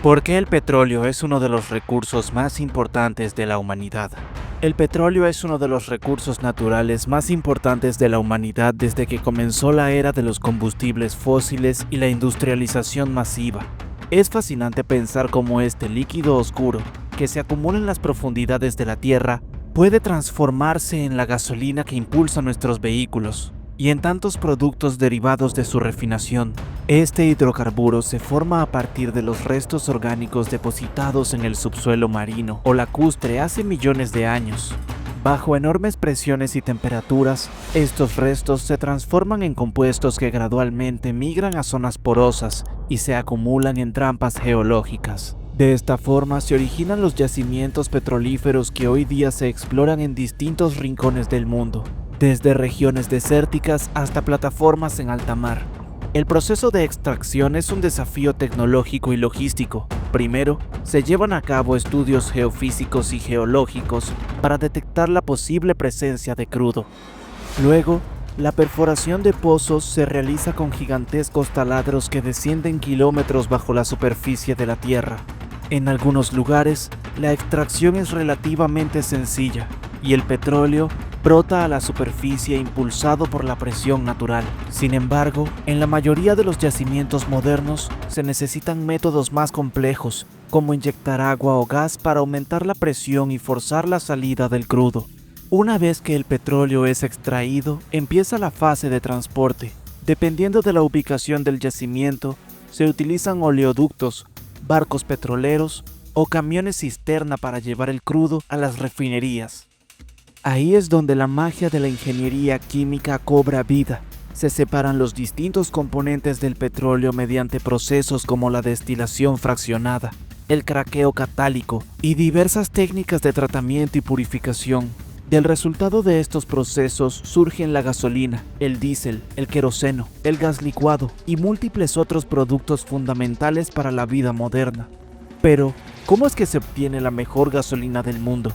¿Por qué el petróleo es uno de los recursos más importantes de la humanidad? El petróleo es uno de los recursos naturales más importantes de la humanidad desde que comenzó la era de los combustibles fósiles y la industrialización masiva. Es fascinante pensar cómo este líquido oscuro, que se acumula en las profundidades de la Tierra, puede transformarse en la gasolina que impulsa nuestros vehículos, y en tantos productos derivados de su refinación. Este hidrocarburo se forma a partir de los restos orgánicos depositados en el subsuelo marino o lacustre hace millones de años. Bajo enormes presiones y temperaturas, estos restos se transforman en compuestos que gradualmente migran a zonas porosas y se acumulan en trampas geológicas. De esta forma se originan los yacimientos petrolíferos que hoy día se exploran en distintos rincones del mundo, desde regiones desérticas hasta plataformas en alta mar. El proceso de extracción es un desafío tecnológico y logístico. Primero, se llevan a cabo estudios geofísicos y geológicos para detectar la posible presencia de crudo. Luego, la perforación de pozos se realiza con gigantescos taladros que descienden kilómetros bajo la superficie de la Tierra. En algunos lugares, la extracción es relativamente sencilla y el petróleo brota a la superficie impulsado por la presión natural. Sin embargo, en la mayoría de los yacimientos modernos se necesitan métodos más complejos, como inyectar agua o gas para aumentar la presión y forzar la salida del crudo. Una vez que el petróleo es extraído, empieza la fase de transporte. Dependiendo de la ubicación del yacimiento, se utilizan oleoductos, barcos petroleros o camiones cisterna para llevar el crudo a las refinerías. Ahí es donde la magia de la ingeniería química cobra vida. Se separan los distintos componentes del petróleo mediante procesos como la destilación fraccionada, el craqueo catálico y diversas técnicas de tratamiento y purificación. Del resultado de estos procesos surgen la gasolina, el diésel, el queroseno, el gas licuado y múltiples otros productos fundamentales para la vida moderna. Pero, ¿cómo es que se obtiene la mejor gasolina del mundo?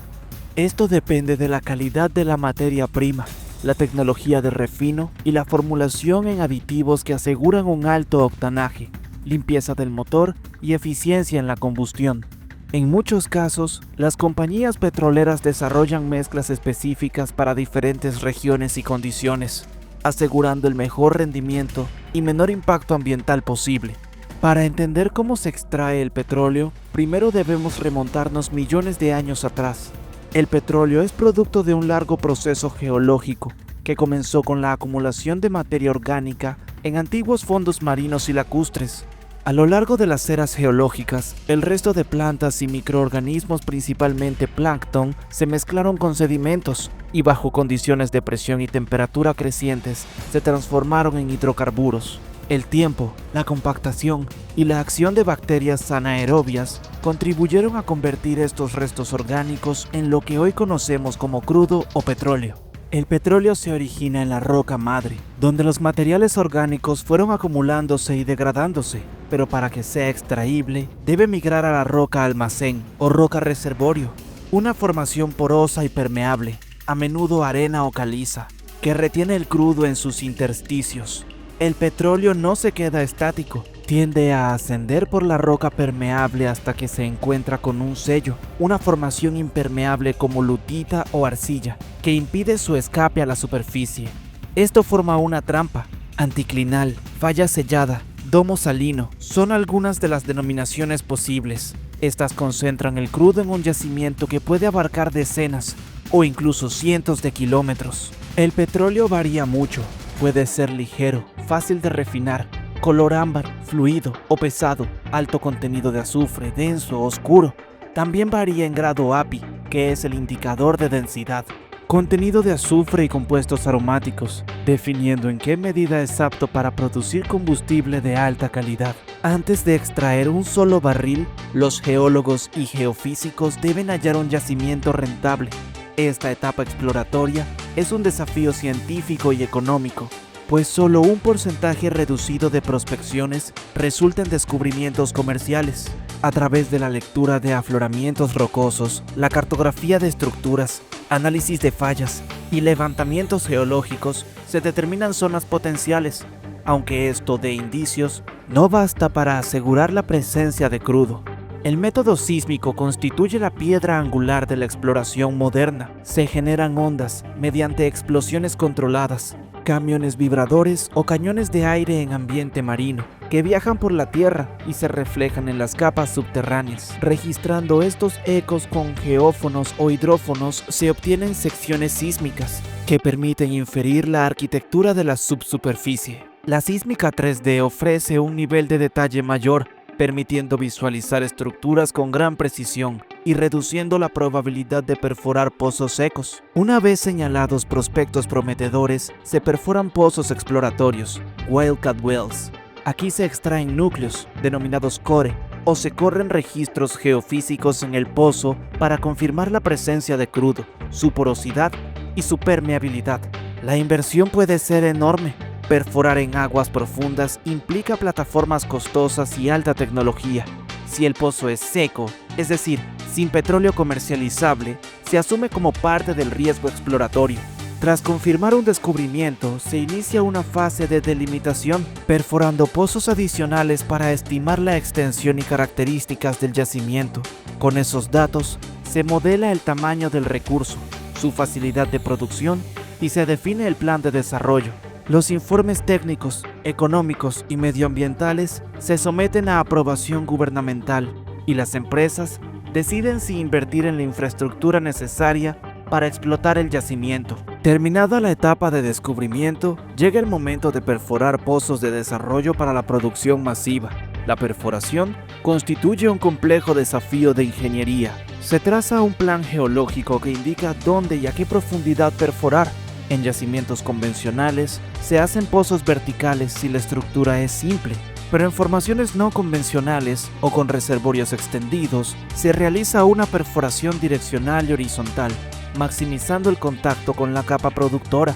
Esto depende de la calidad de la materia prima, la tecnología de refino y la formulación en aditivos que aseguran un alto octanaje, limpieza del motor y eficiencia en la combustión. En muchos casos, las compañías petroleras desarrollan mezclas específicas para diferentes regiones y condiciones, asegurando el mejor rendimiento y menor impacto ambiental posible. Para entender cómo se extrae el petróleo, primero debemos remontarnos millones de años atrás. El petróleo es producto de un largo proceso geológico que comenzó con la acumulación de materia orgánica en antiguos fondos marinos y lacustres. A lo largo de las eras geológicas, el resto de plantas y microorganismos, principalmente plancton, se mezclaron con sedimentos y bajo condiciones de presión y temperatura crecientes se transformaron en hidrocarburos. El tiempo, la compactación y la acción de bacterias anaerobias contribuyeron a convertir estos restos orgánicos en lo que hoy conocemos como crudo o petróleo. El petróleo se origina en la roca madre, donde los materiales orgánicos fueron acumulándose y degradándose, pero para que sea extraíble, debe migrar a la roca almacén o roca reservorio, una formación porosa y permeable, a menudo arena o caliza, que retiene el crudo en sus intersticios. El petróleo no se queda estático, tiende a ascender por la roca permeable hasta que se encuentra con un sello, una formación impermeable como lutita o arcilla, que impide su escape a la superficie. Esto forma una trampa, anticlinal, falla sellada, domo salino, son algunas de las denominaciones posibles. Estas concentran el crudo en un yacimiento que puede abarcar decenas o incluso cientos de kilómetros. El petróleo varía mucho. Puede ser ligero, fácil de refinar, color ámbar, fluido o pesado, alto contenido de azufre, denso o oscuro. También varía en grado API, que es el indicador de densidad, contenido de azufre y compuestos aromáticos, definiendo en qué medida es apto para producir combustible de alta calidad. Antes de extraer un solo barril, los geólogos y geofísicos deben hallar un yacimiento rentable. Esta etapa exploratoria es un desafío científico y económico, pues solo un porcentaje reducido de prospecciones resulta en descubrimientos comerciales. A través de la lectura de afloramientos rocosos, la cartografía de estructuras, análisis de fallas y levantamientos geológicos, se determinan zonas potenciales, aunque esto de indicios no basta para asegurar la presencia de crudo. El método sísmico constituye la piedra angular de la exploración moderna. Se generan ondas mediante explosiones controladas, camiones vibradores o cañones de aire en ambiente marino, que viajan por la tierra y se reflejan en las capas subterráneas. Registrando estos ecos con geófonos o hidrófonos se obtienen secciones sísmicas, que permiten inferir la arquitectura de la subsuperficie. La sísmica 3D ofrece un nivel de detalle mayor, permitiendo visualizar estructuras con gran precisión y reduciendo la probabilidad de perforar pozos secos. Una vez señalados prospectos prometedores, se perforan pozos exploratorios, wildcat wells. Aquí se extraen núcleos, denominados core, o se corren registros geofísicos en el pozo para confirmar la presencia de crudo, su porosidad y su permeabilidad. La inversión puede ser enorme. Perforar en aguas profundas implica plataformas costosas y alta tecnología. Si el pozo es seco, es decir, sin petróleo comercializable, se asume como parte del riesgo exploratorio. Tras confirmar un descubrimiento, se inicia una fase de delimitación, perforando pozos adicionales para estimar la extensión y características del yacimiento. Con esos datos, se modela el tamaño del recurso, su facilidad de producción y se define el plan de desarrollo. Los informes técnicos, económicos y medioambientales se someten a aprobación gubernamental y las empresas deciden si invertir en la infraestructura necesaria para explotar el yacimiento. Terminada la etapa de descubrimiento, llega el momento de perforar pozos de desarrollo para la producción masiva. La perforación constituye un complejo desafío de ingeniería. Se traza un plan geológico que indica dónde y a qué profundidad perforar. En yacimientos convencionales, se hacen pozos verticales si la estructura es simple, pero en formaciones no convencionales o con reservorios extendidos, se realiza una perforación direccional y horizontal, maximizando el contacto con la capa productora.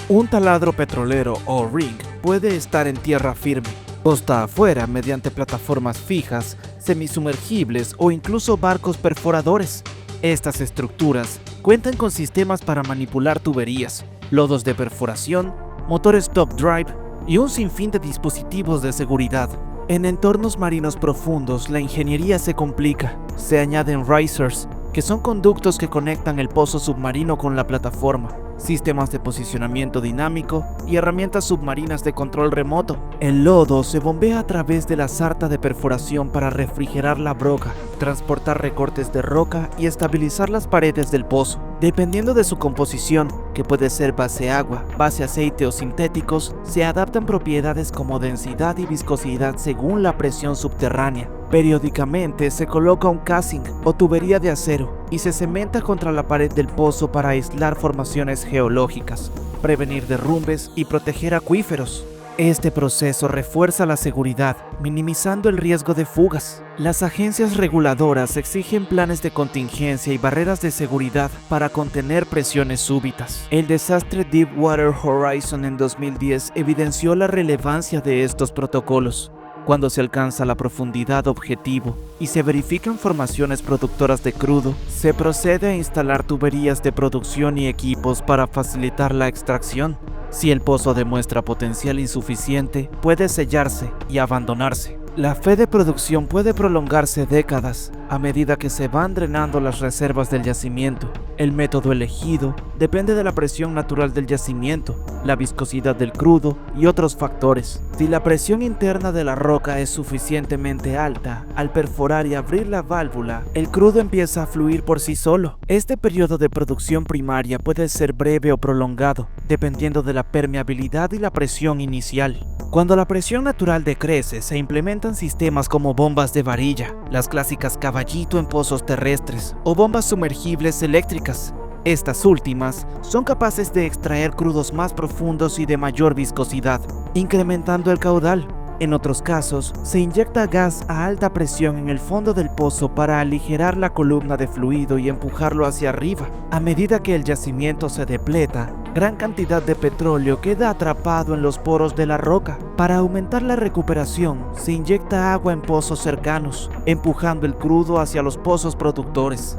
Un taladro petrolero o rig puede estar en tierra firme, costa afuera mediante plataformas fijas, semisumergibles o incluso barcos perforadores. Estas estructuras cuentan con sistemas para manipular tuberías, lodos de perforación, motores top drive y un sinfín de dispositivos de seguridad. En entornos marinos profundos, la ingeniería se complica. Se añaden risers, que son conductos que conectan el pozo submarino con la plataforma, sistemas de posicionamiento dinámico y herramientas submarinas de control remoto. El lodo se bombea a través de la sarta de perforación para refrigerar la broca, transportar recortes de roca y estabilizar las paredes del pozo. Dependiendo de su composición, que puede ser base agua, base aceite o sintéticos, se adaptan propiedades como densidad y viscosidad según la presión subterránea. Periódicamente se coloca un casing o tubería de acero y se cementa contra la pared del pozo para aislar formaciones geológicas, prevenir derrumbes y proteger acuíferos. Este proceso refuerza la seguridad, minimizando el riesgo de fugas. Las agencias reguladoras exigen planes de contingencia y barreras de seguridad para contener presiones súbitas. El desastre Deepwater Horizon en 2010 evidenció la relevancia de estos protocolos. Cuando se alcanza la profundidad objetivo y se verifican formaciones productoras de crudo, se procede a instalar tuberías de producción y equipos para facilitar la extracción. Si el pozo demuestra potencial insuficiente, puede sellarse y abandonarse. La fe de producción puede prolongarse décadas a medida que se van drenando las reservas del yacimiento. El método elegido depende de la presión natural del yacimiento, la viscosidad del crudo y otros factores. Si la presión interna de la roca es suficientemente alta, al perforar y abrir la válvula, el crudo empieza a fluir por sí solo. Este periodo de producción primaria puede ser breve o prolongado, dependiendo de la permeabilidad y la presión inicial. Cuando la presión natural decrece, se implementan sistemas como bombas de varilla, las clásicas caballito en pozos terrestres, o bombas sumergibles eléctricas. Estas últimas son capaces de extraer crudos más profundos y de mayor viscosidad, incrementando el caudal. En otros casos, se inyecta gas a alta presión en el fondo del pozo para aligerar la columna de fluido y empujarlo hacia arriba. A medida que el yacimiento se depleta, gran cantidad de petróleo queda atrapado en los poros de la roca. Para aumentar la recuperación, se inyecta agua en pozos cercanos, empujando el crudo hacia los pozos productores.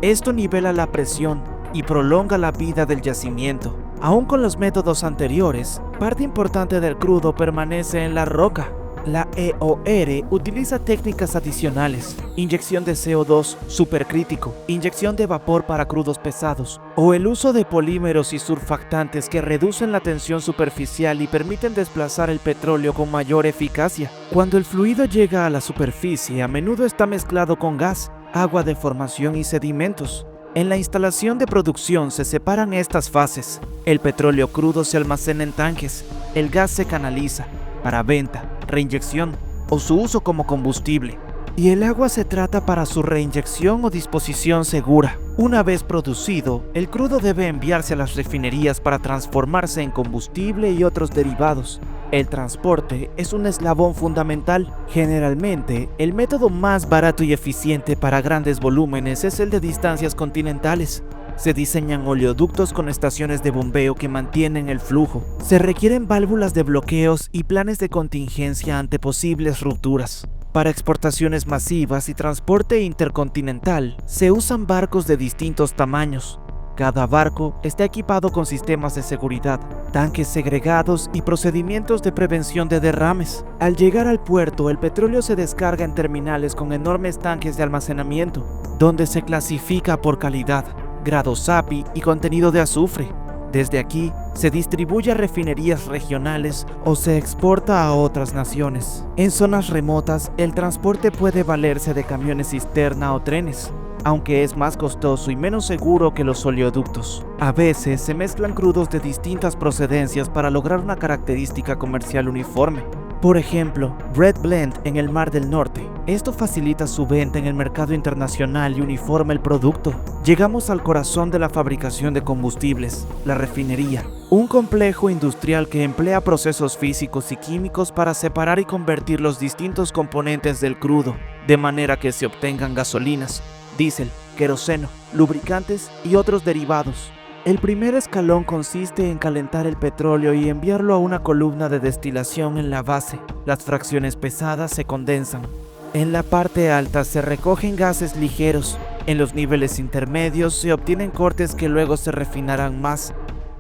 Esto nivela la presión y prolonga la vida del yacimiento. Aún con los métodos anteriores, parte importante del crudo permanece en la roca. La EOR utiliza técnicas adicionales, inyección de CO2 supercrítico, inyección de vapor para crudos pesados, o el uso de polímeros y surfactantes que reducen la tensión superficial y permiten desplazar el petróleo con mayor eficacia. Cuando el fluido llega a la superficie, a menudo está mezclado con gas, agua de formación y sedimentos. En la instalación de producción se separan estas fases. El petróleo crudo se almacena en tanques, el gas se canaliza para venta, reinyección o su uso como combustible, y el agua se trata para su reinyección o disposición segura. Una vez producido, el crudo debe enviarse a las refinerías para transformarse en combustible y otros derivados. El transporte es un eslabón fundamental. Generalmente, el método más barato y eficiente para grandes volúmenes es el de distancias continentales. Se diseñan oleoductos con estaciones de bombeo que mantienen el flujo. Se requieren válvulas de bloqueos y planes de contingencia ante posibles rupturas. Para exportaciones masivas y transporte intercontinental, se usan barcos de distintos tamaños. Cada barco está equipado con sistemas de seguridad, tanques segregados y procedimientos de prevención de derrames. Al llegar al puerto, el petróleo se descarga en terminales con enormes tanques de almacenamiento, donde se clasifica por calidad, grado SAPI y contenido de azufre. Desde aquí, se distribuye a refinerías regionales o se exporta a otras naciones. En zonas remotas, el transporte puede valerse de camiones cisterna o trenes, aunque es más costoso y menos seguro que los oleoductos. A veces se mezclan crudos de distintas procedencias para lograr una característica comercial uniforme. Por ejemplo, Brent Blend en el Mar del Norte. Esto facilita su venta en el mercado internacional y uniforma el producto. Llegamos al corazón de la fabricación de combustibles, la refinería. Un complejo industrial que emplea procesos físicos y químicos para separar y convertir los distintos componentes del crudo, de manera que se obtengan gasolinas, diésel, queroseno, lubricantes y otros derivados. El primer escalón consiste en calentar el petróleo y enviarlo a una columna de destilación en la base. Las fracciones pesadas se condensan. En la parte alta se recogen gases ligeros. En los niveles intermedios se obtienen cortes que luego se refinarán más.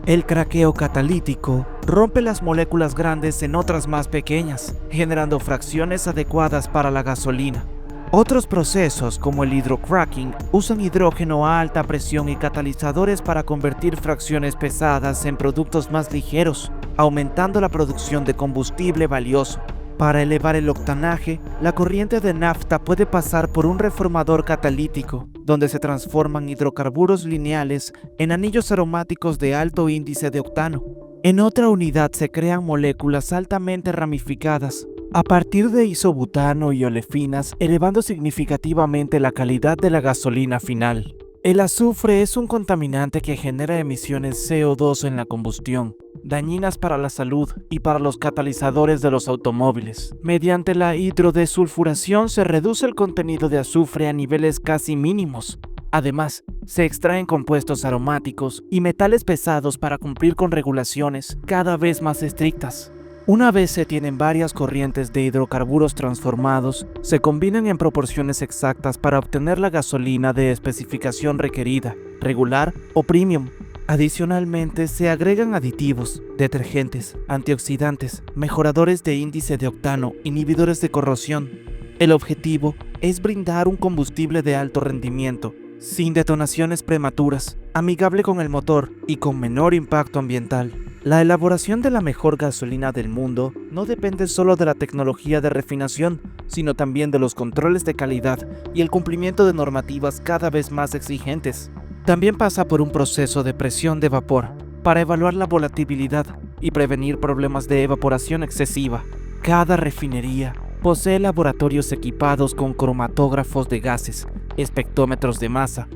El craqueo catalítico rompe las moléculas grandes en otras más pequeñas, generando fracciones adecuadas para la gasolina. Otros procesos, como el hidrocracking, usan hidrógeno a alta presión y catalizadores para convertir fracciones pesadas en productos más ligeros, aumentando la producción de combustible valioso. Para elevar el octanaje, la corriente de nafta puede pasar por un reformador catalítico, donde se transforman hidrocarburos lineales en anillos aromáticos de alto índice de octano. En otra unidad se crean moléculas altamente ramificadas, a partir de isobutano y olefinas, elevando significativamente la calidad de la gasolina final. El azufre es un contaminante que genera emisiones CO2 en la combustión, dañinas para la salud y para los catalizadores de los automóviles. Mediante la hidrodesulfuración se reduce el contenido de azufre a niveles casi mínimos. Además, se extraen compuestos aromáticos y metales pesados para cumplir con regulaciones cada vez más estrictas. Una vez se tienen varias corrientes de hidrocarburos transformados, se combinan en proporciones exactas para obtener la gasolina de especificación requerida, regular o premium. Adicionalmente, se agregan aditivos, detergentes, antioxidantes, mejoradores de índice de octano, inhibidores de corrosión. El objetivo es brindar un combustible de alto rendimiento, sin detonaciones prematuras, amigable con el motor y con menor impacto ambiental. La elaboración de la mejor gasolina del mundo no depende solo de la tecnología de refinación, sino también de los controles de calidad y el cumplimiento de normativas cada vez más exigentes. También pasa por un proceso de presión de vapor para evaluar la volatilidad y prevenir problemas de evaporación excesiva. Cada refinería posee laboratorios equipados con cromatógrafos de gases, espectrómetros de masa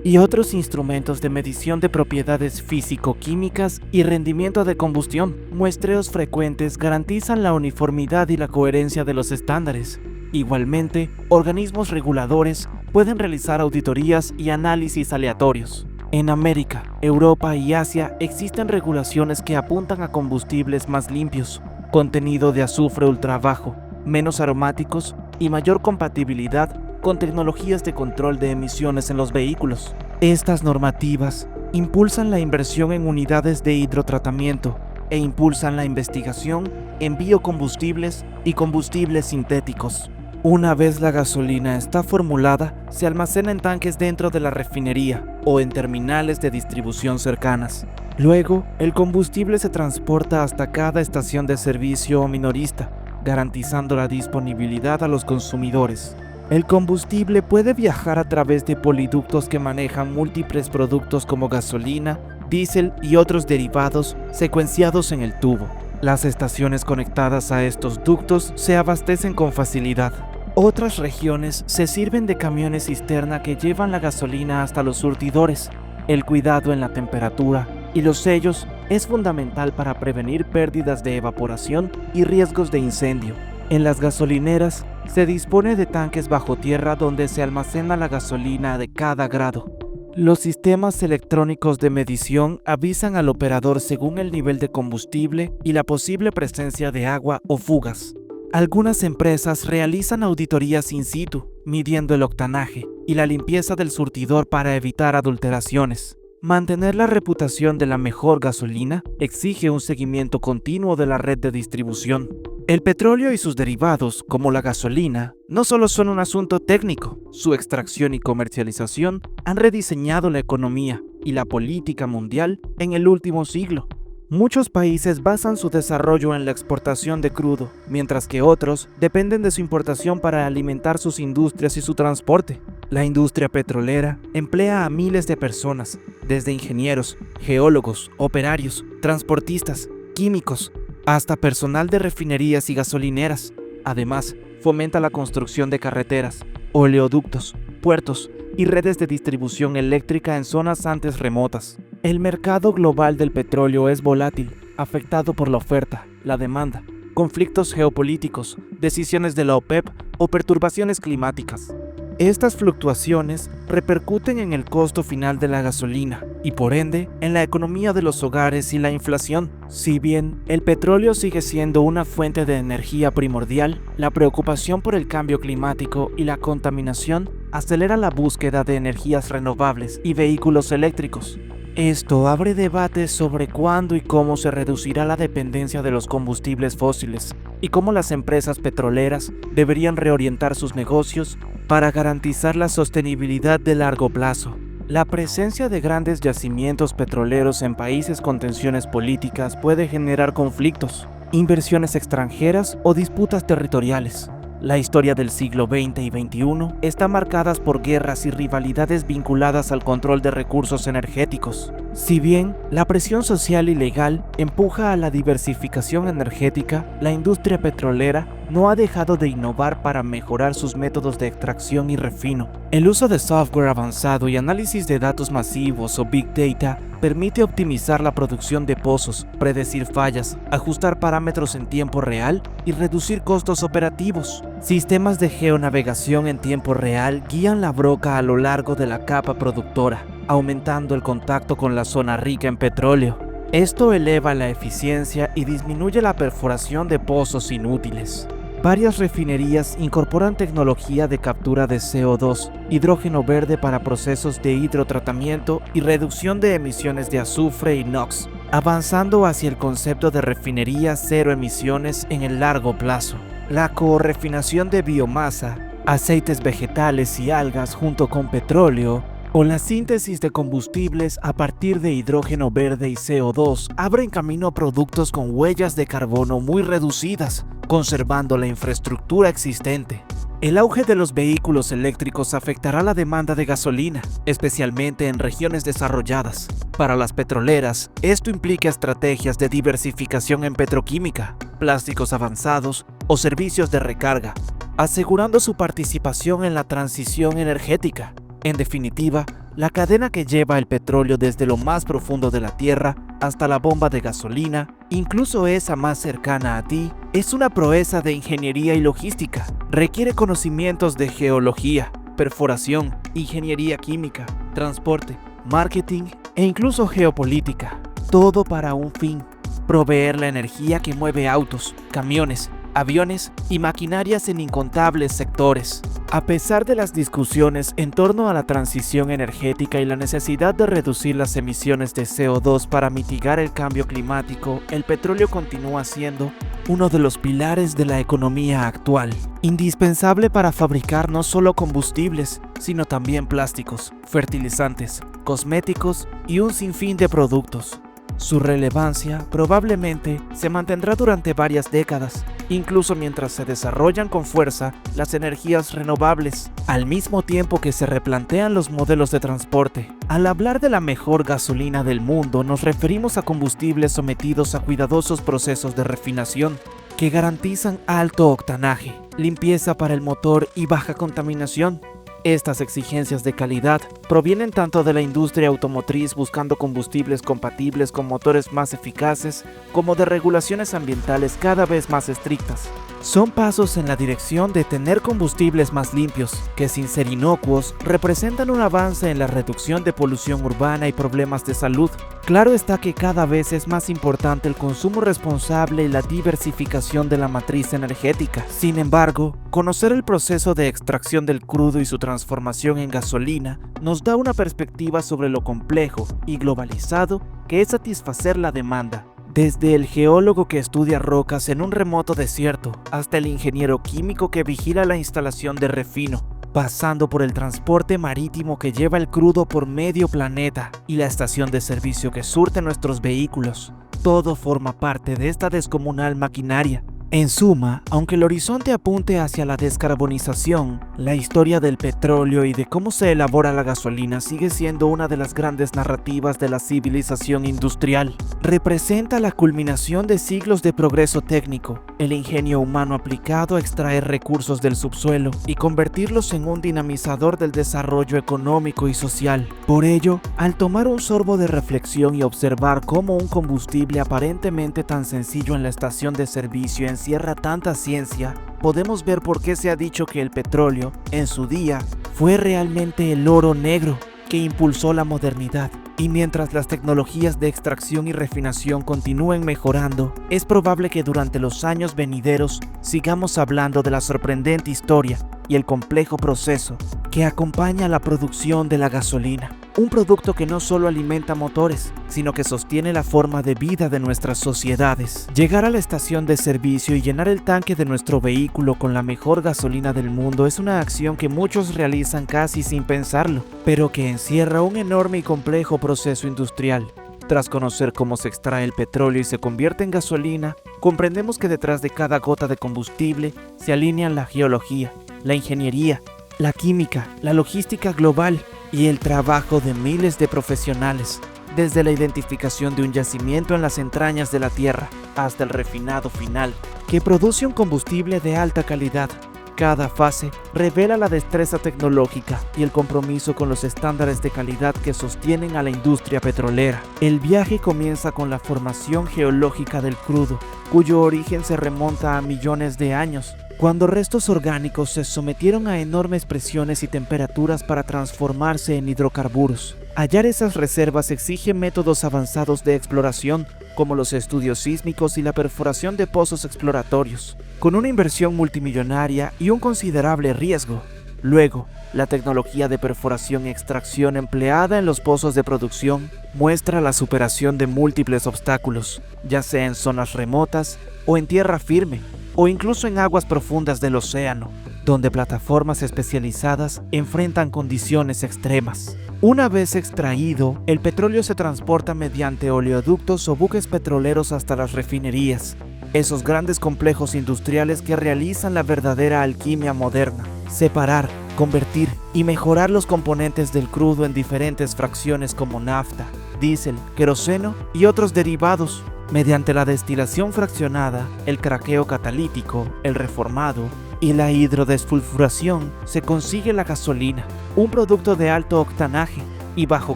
y otros instrumentos de medición de propiedades físico-químicas y rendimiento de combustión. Muestreos frecuentes garantizan la uniformidad y la coherencia de los estándares. Igualmente, organismos reguladores pueden realizar auditorías y análisis aleatorios. En América, Europa y Asia existen regulaciones que apuntan a combustibles más limpios, contenido de azufre ultra bajo, menos aromáticos y mayor compatibilidad con tecnologías de control de emisiones en los vehículos. Estas normativas impulsan la inversión en unidades de hidrotratamiento, e impulsan la investigación en biocombustibles y combustibles sintéticos. Una vez la gasolina está formulada, se almacena en tanques dentro de la refinería o en terminales de distribución cercanas. Luego, el combustible se transporta hasta cada estación de servicio o minorista, garantizando la disponibilidad a los consumidores. El combustible puede viajar a través de poliductos que manejan múltiples productos como gasolina, diésel y otros derivados secuenciados en el tubo. Las estaciones conectadas a estos ductos se abastecen con facilidad. Otras regiones se sirven de camiones cisterna que llevan la gasolina hasta los surtidores. El cuidado en la temperatura y los sellos es fundamental para prevenir pérdidas de evaporación y riesgos de incendio. En las gasolineras se dispone de tanques bajo tierra donde se almacena la gasolina de cada grado. Los sistemas electrónicos de medición avisan al operador según el nivel de combustible y la posible presencia de agua o fugas. Algunas empresas realizan auditorías in situ, midiendo el octanaje y la limpieza del surtidor para evitar adulteraciones. Mantener la reputación de la mejor gasolina exige un seguimiento continuo de la red de distribución. El petróleo y sus derivados, como la gasolina, no solo son un asunto técnico, su extracción y comercialización han rediseñado la economía y la política mundial en el último siglo. Muchos países basan su desarrollo en la exportación de crudo, mientras que otros dependen de su importación para alimentar sus industrias y su transporte. La industria petrolera emplea a miles de personas, desde ingenieros, geólogos, operarios, transportistas, químicos, hasta personal de refinerías y gasolineras. Además, fomenta la construcción de carreteras, oleoductos, puertos y redes de distribución eléctrica en zonas antes remotas. El mercado global del petróleo es volátil, afectado por la oferta, la demanda, conflictos geopolíticos, decisiones de la OPEP o perturbaciones climáticas. Estas fluctuaciones repercuten en el costo final de la gasolina y por ende en la economía de los hogares y la inflación. Si bien el petróleo sigue siendo una fuente de energía primordial, la preocupación por el cambio climático y la contaminación acelera la búsqueda de energías renovables y vehículos eléctricos. Esto abre debates sobre cuándo y cómo se reducirá la dependencia de los combustibles fósiles y cómo las empresas petroleras deberían reorientar sus negocios para garantizar la sostenibilidad de largo plazo. La presencia de grandes yacimientos petroleros en países con tensiones políticas puede generar conflictos, inversiones extranjeras o disputas territoriales. La historia del siglo XX y XXI está marcada por guerras y rivalidades vinculadas al control de recursos energéticos. Si bien la presión social y legal empuja a la diversificación energética, la industria petrolera no ha dejado de innovar para mejorar sus métodos de extracción y refino. El uso de software avanzado y análisis de datos masivos o Big Data permite optimizar la producción de pozos, predecir fallas, ajustar parámetros en tiempo real y reducir costos operativos. Sistemas de geonavegación en tiempo real guían la broca a lo largo de la capa productora, aumentando el contacto con la zona rica en petróleo. Esto eleva la eficiencia y disminuye la perforación de pozos inútiles. Varias refinerías incorporan tecnología de captura de CO2, hidrógeno verde para procesos de hidrotratamiento y reducción de emisiones de azufre y NOx, avanzando hacia el concepto de refinería cero emisiones en el largo plazo. La coorefinación de biomasa, aceites vegetales y algas junto con petróleo, o la síntesis de combustibles a partir de hidrógeno verde y CO2 abren camino a productos con huellas de carbono muy reducidas, conservando la infraestructura existente. El auge de los vehículos eléctricos afectará la demanda de gasolina, especialmente en regiones desarrolladas. Para las petroleras, esto implica estrategias de diversificación en petroquímica, plásticos avanzados o servicios de recarga, asegurando su participación en la transición energética. En definitiva, la cadena que lleva el petróleo desde lo más profundo de la tierra hasta la bomba de gasolina, incluso esa más cercana a ti, es una proeza de ingeniería y logística. Requiere conocimientos de geología, perforación, ingeniería química, transporte, marketing e incluso geopolítica. Todo para un fin: proveer la energía que mueve autos, camiones, aviones y maquinarias en incontables sectores. A pesar de las discusiones en torno a la transición energética y la necesidad de reducir las emisiones de CO2 para mitigar el cambio climático, el petróleo continúa siendo uno de los pilares de la economía actual, indispensable para fabricar no solo combustibles, sino también plásticos, fertilizantes, cosméticos y un sinfín de productos. Su relevancia probablemente se mantendrá durante varias décadas, incluso mientras se desarrollan con fuerza las energías renovables, al mismo tiempo que se replantean los modelos de transporte. Al hablar de la mejor gasolina del mundo, nos referimos a combustibles sometidos a cuidadosos procesos de refinación que garantizan alto octanaje, limpieza para el motor y baja contaminación. Estas exigencias de calidad provienen tanto de la industria automotriz buscando combustibles compatibles con motores más eficaces, como de regulaciones ambientales cada vez más estrictas. Son pasos en la dirección de tener combustibles más limpios, que sin ser inocuos, representan un avance en la reducción de polución urbana y problemas de salud. Claro está que cada vez es más importante el consumo responsable y la diversificación de la matriz energética. Sin embargo, conocer el proceso de extracción del crudo y su transformación en gasolina nos da una perspectiva sobre lo complejo y globalizado que es satisfacer la demanda. Desde el geólogo que estudia rocas en un remoto desierto hasta el ingeniero químico que vigila la instalación de refino, pasando por el transporte marítimo que lleva el crudo por medio planeta y la estación de servicio que surte nuestros vehículos, todo forma parte de esta descomunal maquinaria. En suma, aunque el horizonte apunte hacia la descarbonización, la historia del petróleo y de cómo se elabora la gasolina sigue siendo una de las grandes narrativas de la civilización industrial. Representa la culminación de siglos de progreso técnico, el ingenio humano aplicado a extraer recursos del subsuelo y convertirlos en un dinamizador del desarrollo económico y social. Por ello, al tomar un sorbo de reflexión y observar cómo un combustible aparentemente tan sencillo en la estación de servicio encierra tanta ciencia, podemos ver por qué se ha dicho que el petróleo, en su día, fue realmente el oro negro que impulsó la modernidad. Y mientras las tecnologías de extracción y refinación continúen mejorando, es probable que durante los años venideros sigamos hablando de la sorprendente historia y el complejo proceso que acompaña la producción de la gasolina. Un producto que no solo alimenta motores, sino que sostiene la forma de vida de nuestras sociedades. Llegar a la estación de servicio y llenar el tanque de nuestro vehículo con la mejor gasolina del mundo es una acción que muchos realizan casi sin pensarlo, pero que encierra un enorme y complejo proceso industrial. Tras conocer cómo se extrae el petróleo y se convierte en gasolina, comprendemos que detrás de cada gota de combustible se alinean la geología, la ingeniería, la química, la logística global y el trabajo de miles de profesionales, desde la identificación de un yacimiento en las entrañas de la Tierra hasta el refinado final, que produce un combustible de alta calidad. Cada fase revela la destreza tecnológica y el compromiso con los estándares de calidad que sostienen a la industria petrolera. El viaje comienza con la formación geológica del crudo, cuyo origen se remonta a millones de años, cuando restos orgánicos se sometieron a enormes presiones y temperaturas para transformarse en hidrocarburos. Hallar esas reservas exige métodos avanzados de exploración, como los estudios sísmicos y la perforación de pozos exploratorios, con una inversión multimillonaria y un considerable riesgo. Luego, la tecnología de perforación y extracción empleada en los pozos de producción muestra la superación de múltiples obstáculos, ya sea en zonas remotas o en tierra firme, o incluso en aguas profundas del océano, donde plataformas especializadas enfrentan condiciones extremas. Una vez extraído, el petróleo se transporta mediante oleoductos o buques petroleros hasta las refinerías, esos grandes complejos industriales que realizan la verdadera alquimia moderna: separar, convertir y mejorar los componentes del crudo en diferentes fracciones como nafta, diésel, queroseno y otros derivados. Mediante la destilación fraccionada, el craqueo catalítico, el reformado y la hidrodessulfuración se consigue la gasolina, un producto de alto octanaje y bajo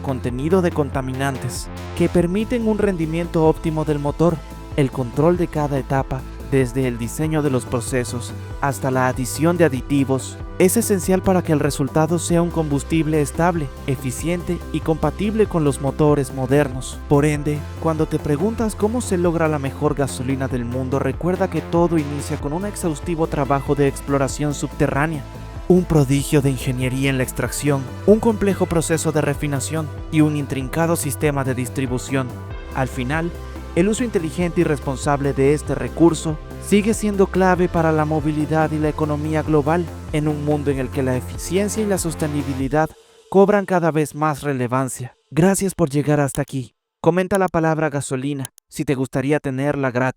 contenido de contaminantes, que permiten un rendimiento óptimo del motor. El control de cada etapa desde el diseño de los procesos hasta la adición de aditivos, es esencial para que el resultado sea un combustible estable, eficiente y compatible con los motores modernos. Por ende, cuando te preguntas cómo se logra la mejor gasolina del mundo, recuerda que todo inicia con un exhaustivo trabajo de exploración subterránea, un prodigio de ingeniería en la extracción, un complejo proceso de refinación y un intrincado sistema de distribución. Al final, el uso inteligente y responsable de este recurso sigue siendo clave para la movilidad y la economía global en un mundo en el que la eficiencia y la sostenibilidad cobran cada vez más relevancia. Gracias por llegar hasta aquí. Comenta la palabra gasolina si te gustaría tenerla gratis.